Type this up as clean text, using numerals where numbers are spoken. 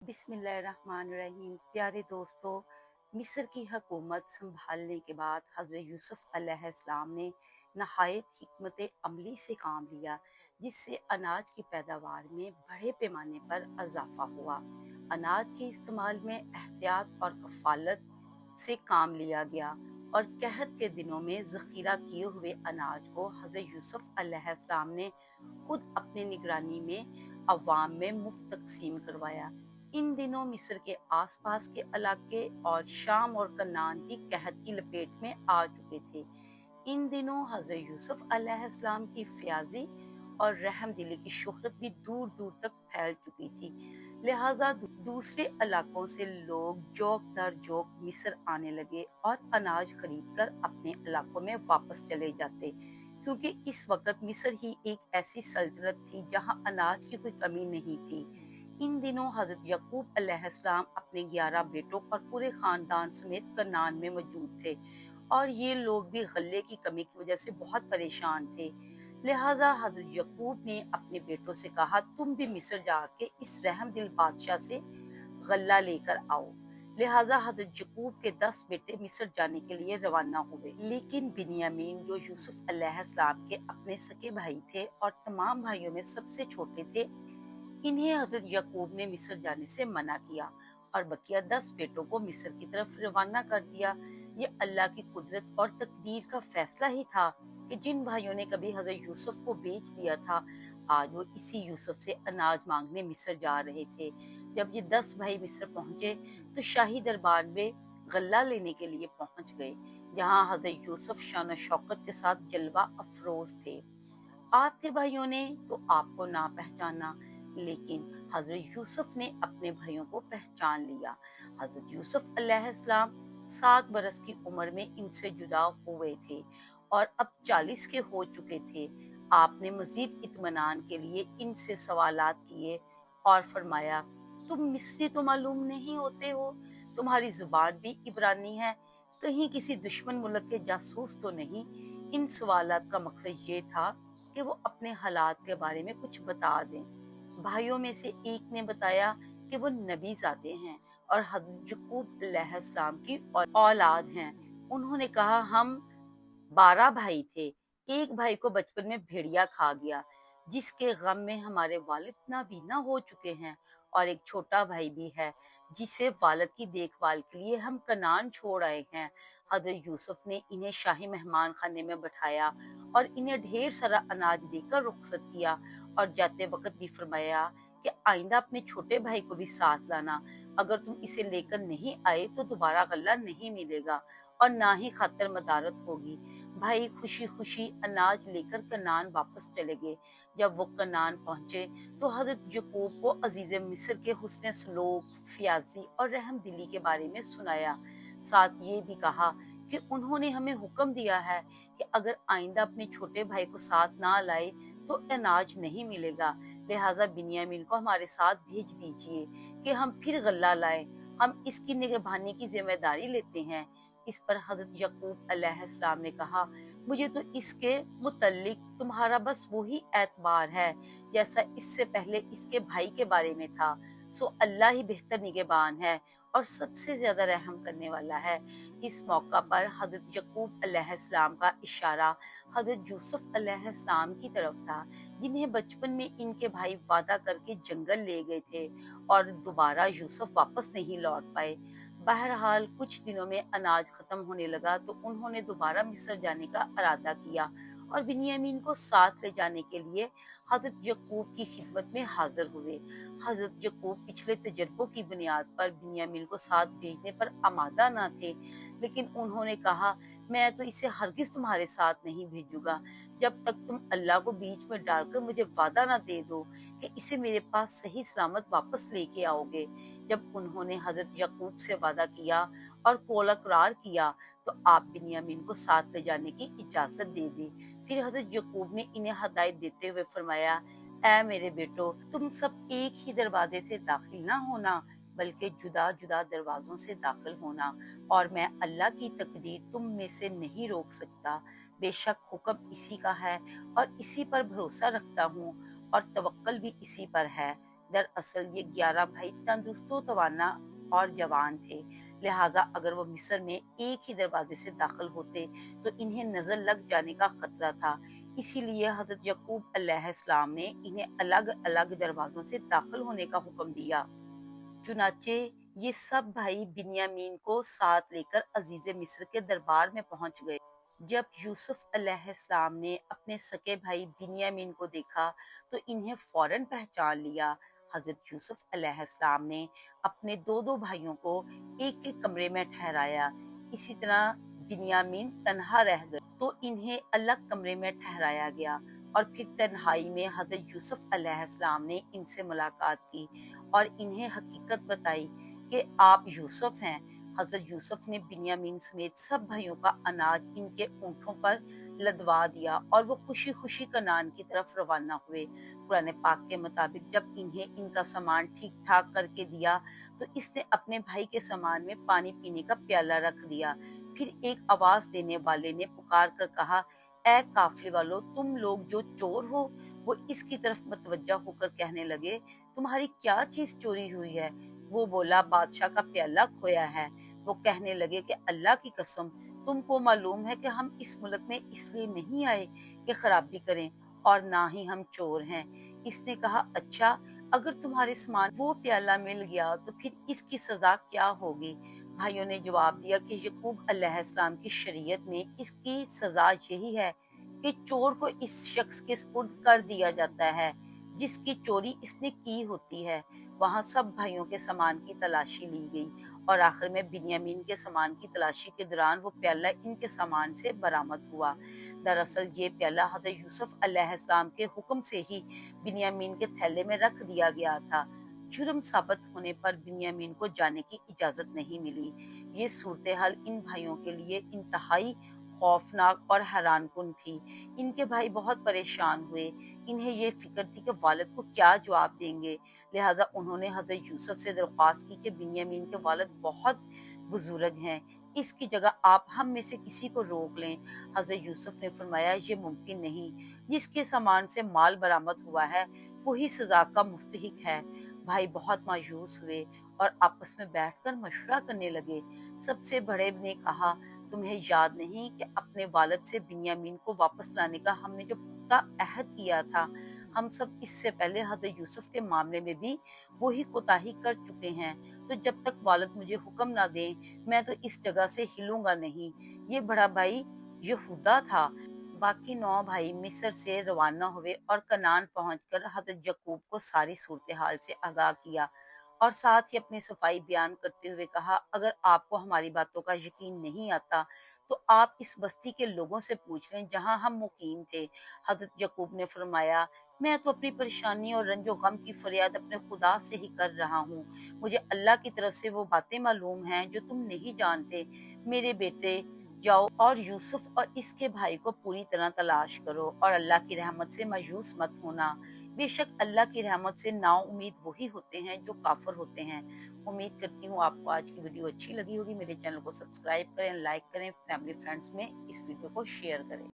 बिस्मिल्लाहिर्रहमानिर्रहीम। प्यारे दोस्तों, मिस्र की हुकूमत संभालने के बाद हज़रत यूसुफ अलैहिस्सलाम ने नहायत हिकमत अमली से काम लिया, जिससे अनाज की पैदावार में बड़े पैमाने पर इजाफा हुआ। अनाज के इस्तेमाल में एहतियात और कफालत से काम लिया गया और कहत के दिनों में ज़ख़ीरा किए हुए अनाज को हज़रत यूसुफ अलैहिस्सलाम ने खुद अपनी निगरानी में अवाम में मुफ्त तकसीम करवाया। इन दिनों मिस्र के आसपास के इलाके और शाम और कनान भी कहत की लपेट में आ चुके थे। इन दिनों हज़रत यूसुफ अलैहिस्सलाम की फ़याज़ी और रहम दिली की शोहरत भी दूर दूर तक फैल चुकी थी। लिहाजा दूसरे इलाकों से लोग जोक दर जोक मिस्र आने लगे और अनाज खरीद कर अपने इलाकों में वापस चले जाते, क्योंकि इस वक्त मिस्र ही एक ऐसी सल्तनत थी जहां अनाज की कोई कमी नहीं थी। इन दिनों हजरत यकूब अलैहिस्सलाम अपने 11 बेटों और पूरे खानदान समेत कनान में मौजूद थे, और ये लोग भी गल्ले की कमी की वजह से बहुत परेशान थे। लिहाजा हजरत यकूब ने अपने बेटों से कहा, तुम भी मिस्र जाके इस रहम दिल बादशाह से गल्ला लेकर आओ। लिहाजा हजरत यकूब के 10 बेटे मिस्र जाने के लिए रवाना हुए, लेकिन बिन्यामीन जो यूसुफ अलैहिस्सलाम के अपने सके भाई थे और तमाम भाइयों में सबसे छोटे थे, इन्हें हजरत यकूब ने मिस्र जाने से मना किया और बकिया 10 बेटों को मिस्र की तरफ रवाना कर दिया। ये अल्लाह की कुदरत और तकदीर का फैसला ही था कि जिन भाइयों ने कभी हजरत यूसुफ को बेच दिया था, आज वो इसी यूसुफ से अनाज मांगने मिस्र जा रहे थे। जब ये 10 भाई मिस्र पहुंचे तो शाही दरबार में गल्ला लेने के लिए पहुंच गए, जहां हजरत यूसुफ शान शौकत के साथ जलवा अफरोज थे। आपके भाइयों ने तो आपको ना पहचाना, लेकिन हजरत यूसुफ ने अपने भाइयों को पहचान लिया। हजरत यूसुफ अलैहिस्सलाम 7 बरस की उम्र में इनसे जुदा हुए थे और अब 40 के हो चुके थे। आपने मजीद इत्मीनान के लिए इनसे सवालात किए और फरमाया, तुम मिस्री तो मालूम नहीं होते हो, तुम्हारी जुबान भी इब्रानी है, कहीं किसी दुश्मन मुल्क के जासूस तो नहीं। इन सवालात का मकसद ये था कि वो अपने हालात के बारे में कुछ बता दें। भाइयों में से एक ने बताया कि वो नबी ज़ादे हैं और हज़रत यकूब अलैहिस्सलाम की औलाद हैं। उन्होंने कहा, हम 12 भाई थे, एक भाई को बचपन में भेड़िया खा गया, जिसके गम में हमारे वालिद नाबीना हो चुके हैं, और एक छोटा भाई भी है जिसे वालिद की देखभाल के लिए हम कनान छोड़ आए हैं। हजरत यूसुफ ने इन्हें शाही मेहमान खाने में बैठाया और इन्हें ढेर सारा अनाज देकर रुखसत किया, और जाते वक्त भी फरमाया कि आइंदा अपने छोटे भाई को भी साथ लाना, अगर तुम इसे लेकर नहीं आए तो दोबारा गल्ला नहीं मिलेगा और ना ही खातर मदारत होगी। भाई खुशी खुशी अनाज लेकर कनान वापस चले गए। जब वो कनान पहुंचे तो हजरत यकूब को अजीज मिस्र के हुस्न सलूक, फियाजी और रहम दिली के बारे में सुनाया। साथ ये भी कहा कि उन्होंने हमें हुक्म दिया है कि अगर आइंदा अपने छोटे भाई को साथ ना लाए तो अनाज नहीं मिलेगा। लिहाजा बिन्यामीन को हमारे साथ भेज दीजिए कि हम फिर गल्ला लाए, हम इसकी निगरानी की जिम्मेदारी लेते हैं। इस पर हजरत यकूब अलैहिस्सलाम ने कहा, मुझे तो इसके मुतल्लिक तुम्हारा बस वही एतबार है जैसा इससे पहले इसके भाई के बारे में था। सो अल्लाह ही बेहतर निगहबान है और सबसे ज्यादा रहम करने वाला है। इस मौका पर हजरत यकूब अलैहिस्सलाम का इशारा हजरत यूसुफ अलैहिस्सलाम की तरफ था, जिन्हें बचपन में इनके भाई वादा करके जंगल ले गए थे और दोबारा यूसुफ वापस नहीं लौट पाए। बहरहाल कुछ दिनों में अनाज खत्म होने लगा तो उन्होंने दोबारा मिस्र जाने का इरादा किया और बिन्यामीन को साथ ले जाने के लिए हजरत यकूब की खिदमत में हाजिर हुए। हजरत यकूब पिछले तजर्बों की बुनियाद पर बिन्यामीन को साथ भेजने पर आमादा न थे, लेकिन उन्होंने कहा, मैं तो इसे हरगिज तुम्हारे साथ नहीं भेजूंगा जब तक तुम अल्लाह को बीच में डालकर मुझे वादा ना दे दो कि इसे मेरे पास सही सलामत वापस लेके आओगे। जब उन्होंने हजरत यकूब से वादा किया और कौल करार किया तो आप बिन्यामीन को साथ ले जाने की इजाजत दे दी। फिर हजरत यकूब ने इन्हें हदायत देते हुए फरमाया, ऐ मेरे बेटो, तुम सब एक ही दरवाजे से दाखिल ना होना, बल्कि जुदा जुदा दरवाजों से दाखिल होना, और मैं अल्लाह की तकदीर तुम में से नहीं रोक सकता। बेशक हुक्म इसी का है और इसी पर भरोसा रखता हूँ और तवक्कल भी इसी पर है। दरअसल ये 11 भाई तंदुरुस्त व तवाना और जवान थे, लिहाजा अगर वो मिस्र में एक ही दरवाजे से दाखिल होते तो इन्हें नजर लग जाने का खतरा था। इसीलिए हजरत यकूब अलैहिस्सलाम ने इन्हें अलग अलग दरवाजों से दाखिल होने का हुक्म दिया। चुनाचे ये सब भाई बिन्यामीन को साथ लेकर अजीज मिस्र के दरबार में पहुंच गए। जब यूसुफ अलैहिस्सलाम ने अपने सके भाई बिन्यामीन को देखा तो इन्हें फौरन पहचान लिया। हजरत यूसुफ अलैहिस्सलाम ने अपने दो दो भाइयों को एक एक कमरे में ठहराया। इसी तरह बिन्यामीन तन्हा रह गए तो इन्हें अलग कमरे में ठहराया गया और फिर तन्हाई में हजरत यूसुफ अलैहिस्सलाम ने इनसे मुलाकात की और इन्हें हकीकत बताई कि आप यूसुफ हैं। हजरत यूसुफ ने बिन्यामीन समेत सब भाइयों का अनाज इनके ऊँटों पर लदवा दिया और वो खुशी खुशी कनान की तरफ रवाना हुए। कुरान पाक के मुताबिक जब इन्हें इनका सामान ठीक ठाक करके दिया तो इसने अपने भाई के सामान में पानी पीने का प्याला रख दिया। फिर एक आवाज देने वाले ने पुकार कर कहा, ए काफिले वालों, तुम लोग जो चोर हो। वो इसकी तरफ मतवज्जा होकर कहने लगे, तुम्हारी क्या चीज चोरी हुई है? वो बोला, बादशाह का प्याला खोया है। वो कहने लगे कि अल्लाह की कसम, तुमको मालूम है कि हम इस मुल्क में इसलिए नहीं आए कि खराबी करें और ना ही हम चोर हैं। इसने कहा, अच्छा, अगर तुम्हारे सामान वो प्याला मिल गया तो फिर इसकी सजा क्या होगी? भाइयों ने जवाब दिया कि यकूब अलैहिस्सलाम की शरीयत में इसकी सजा यही है कि चोर को इस शख्स के सुपुर्द कर दिया जाता है जिसकी चोरी इसने की होती है। वहां सब भाइयों के सामान की तलाशी ली गई और आखिर में बिन्यामीन के सामान की तलाशी के दौरान वो प्याला इनके सामान से बरामद हुआ। दरअसल ये प्याला हजरत यूसुफ अलैहिस्सलाम के हुक्म से ही बिन्यामीन के थैले में रख दिया गया था। जुर्म साबित होने पर बिन्यामीन को जाने की इजाजत नहीं मिली। ये सूरत हाल इन भाइयों के लिए इंतहाई खौफनाक और हैरानकुन थी। इनके भाई बहुत परेशान हुए। इन्हें ये फिक्र थी कि वालिद को क्या जवाब देंगे। लिहाजा उन्होंने हजरत यूसुफ से दरख्वास्त की कि बिन्यामीन के वालिद बहुत बुजुर्ग हैं, इसकी जगह आप हम में से किसी को रोक लें। हजरत यूसुफ ने फरमाया, ये मुमकिन नहीं। जिसके सामान से माल बरामद हुआ है वही सजा का मुस्तहिक है। भाई बहुत मायूस हुए और आपस में बैठकर मशवरा करने लगे। सबसे बड़े ने कहा, तुम्हें याद नहीं कि अपने वालिद से बिन्यामीन को वापस लाने का हमने जो पुख्ता अहद किया था? हम सब इससे पहले हजरत यूसुफ के मामले में भी वही कोताही कर चुके हैं। तो जब तक वालिद मुझे हुक्म ना दें मैं तो इस जगह से हिलूंगा नहीं। ये बड़ा भाई यहूदा था। बाकी 9 भाई मिस्र से रवाना हुए और कनान पहुंचकर हजरत यकूब को सारी सूरत हाल से आगाह किया और साथ ही अपनी सफाई बयान करते हुए कहा, अगर आपको हमारी बातों का यकीन नहीं आता तो आप इस बस्ती के लोगों से पूछ लें जहां हम मुकीम थे। हजरत यकूब ने फरमाया, मैं तो अपनी परेशानी और रंजो गम की फरियाद अपने खुदा से ही कर रहा हूँ। मुझे अल्लाह की तरफ से वो बातें मालूम हैं जो तुम नहीं जानते। मेरे बेटे, जाओ और यूसुफ और इसके भाई को पूरी तरह तलाश करो और अल्लाह की रहमत से मायूस मत होना। बेशक अल्लाह की रहमत से नाउम्मीद वही होते हैं जो काफिर होते हैं। उम्मीद करती हूँ आपको आज की वीडियो अच्छी लगी होगी। मेरे चैनल को सब्सक्राइब करें, लाइक करें, फैमिली फ्रेंड्स में इस वीडियो को शेयर करें।